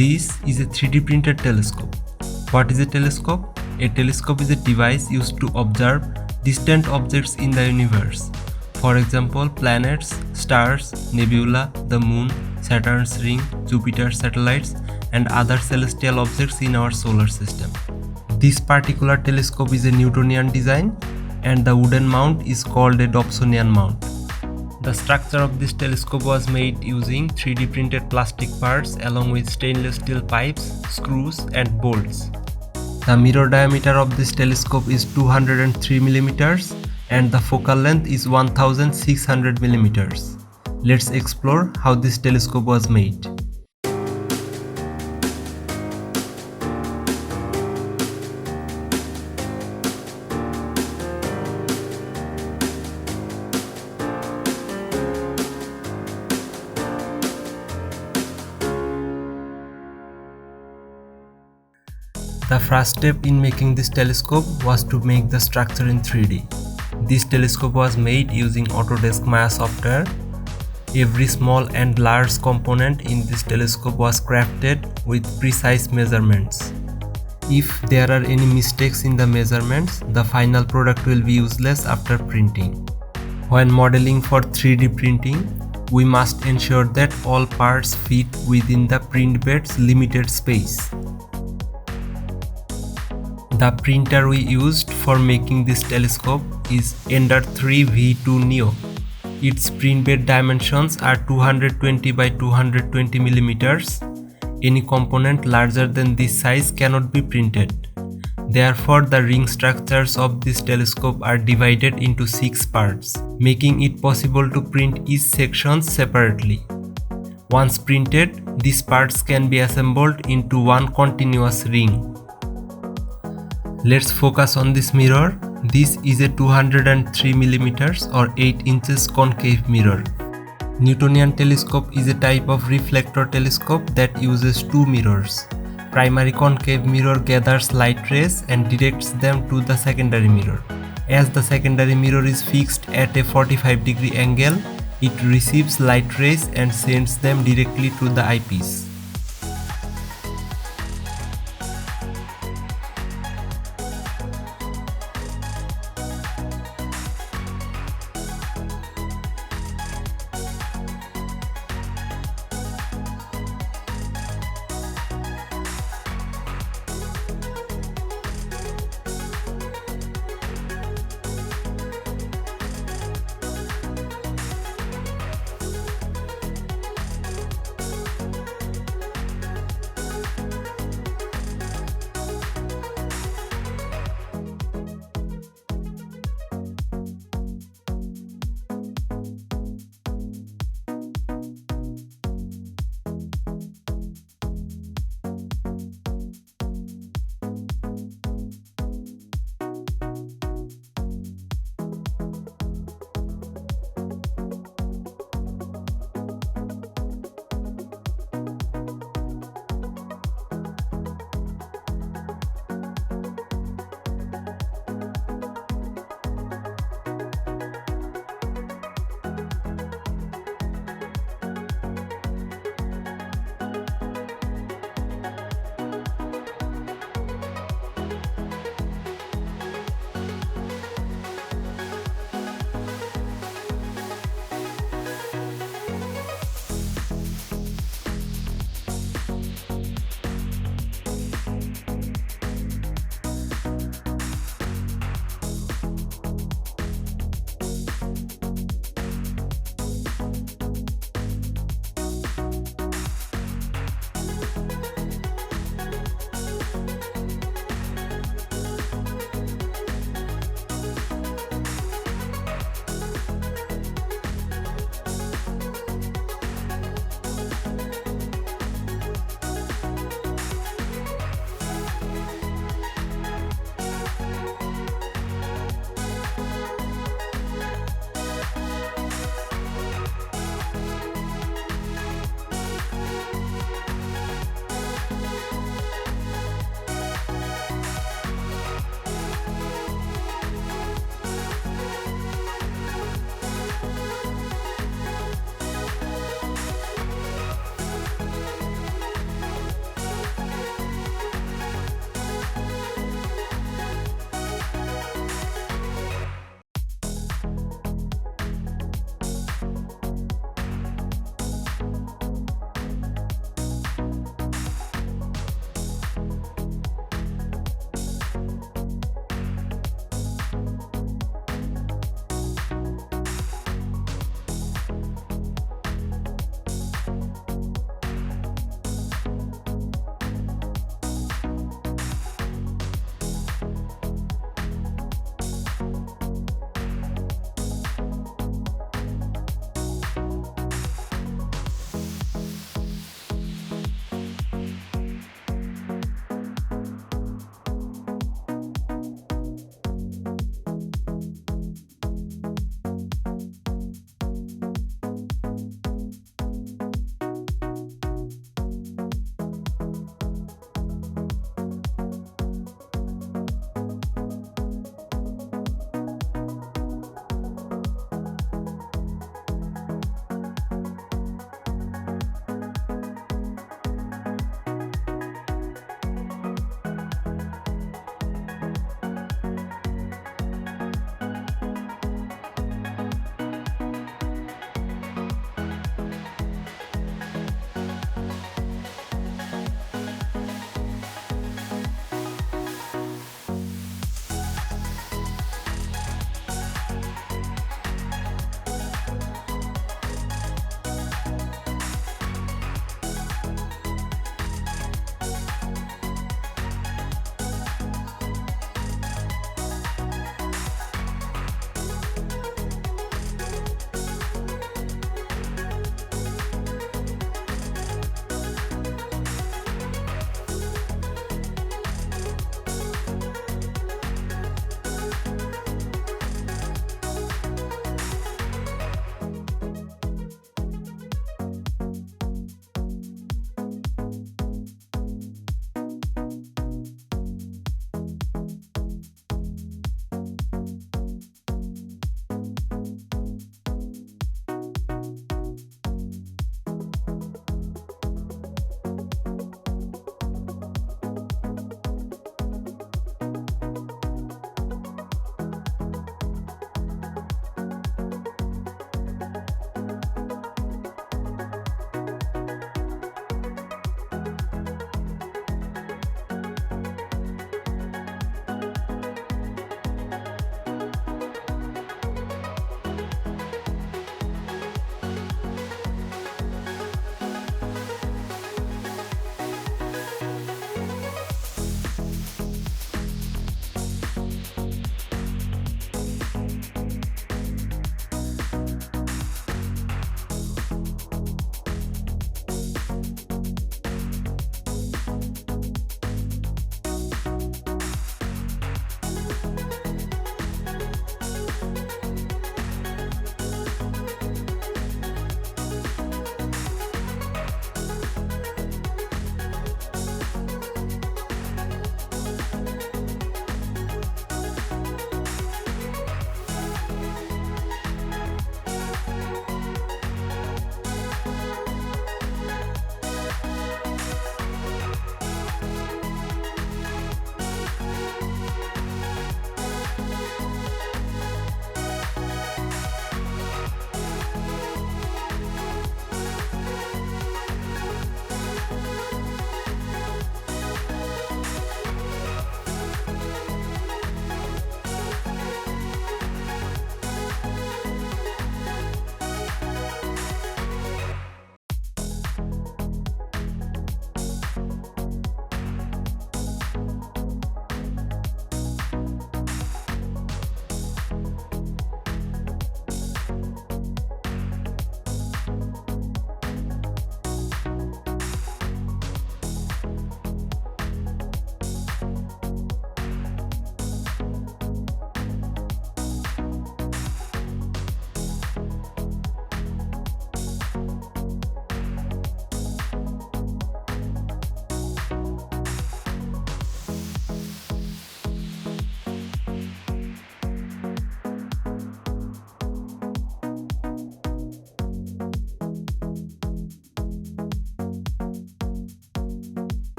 This is a 3D printed telescope. What is a telescope? A telescope is a device used to observe distant objects in the universe. For example, planets, stars, nebula, the moon, Saturn's ring, Jupiter's satellites, and other celestial objects in our solar system. This particular telescope is a Newtonian design, and the wooden mount is called a Dobsonian mount. The structure of this telescope was made using 3D printed plastic parts along with stainless steel pipes, screws, and bolts. The mirror diameter of this telescope is 203 mm and the focal length is 1600 mm. Let's explore how this telescope was made. The first step in making this telescope was to make the structure in 3D. This telescope was made using Autodesk Maya software. Every small and large component in this telescope was crafted with precise measurements. If there are any mistakes in the measurements, the final product will be useless after printing. When modeling for 3D printing, we must ensure that all parts fit within the print bed's limited space. The printer we used for making this telescope is Ender 3 V2 Neo. Its print bed dimensions are 220 by 220 mm. Any component larger than this size cannot be printed. Therefore, the ring structures of this telescope are divided into 6 parts, making it possible to print each section separately. Once printed, these parts can be assembled into one continuous ring. Let's focus on this mirror. This is a 203 mm or 8 inches concave mirror. Newtonian telescope is a type of reflector telescope that uses two mirrors. Primary concave mirror gathers light rays and directs them to the secondary mirror. As the secondary mirror is fixed at a 45-degree angle, it receives light rays and sends them directly to the eyepiece.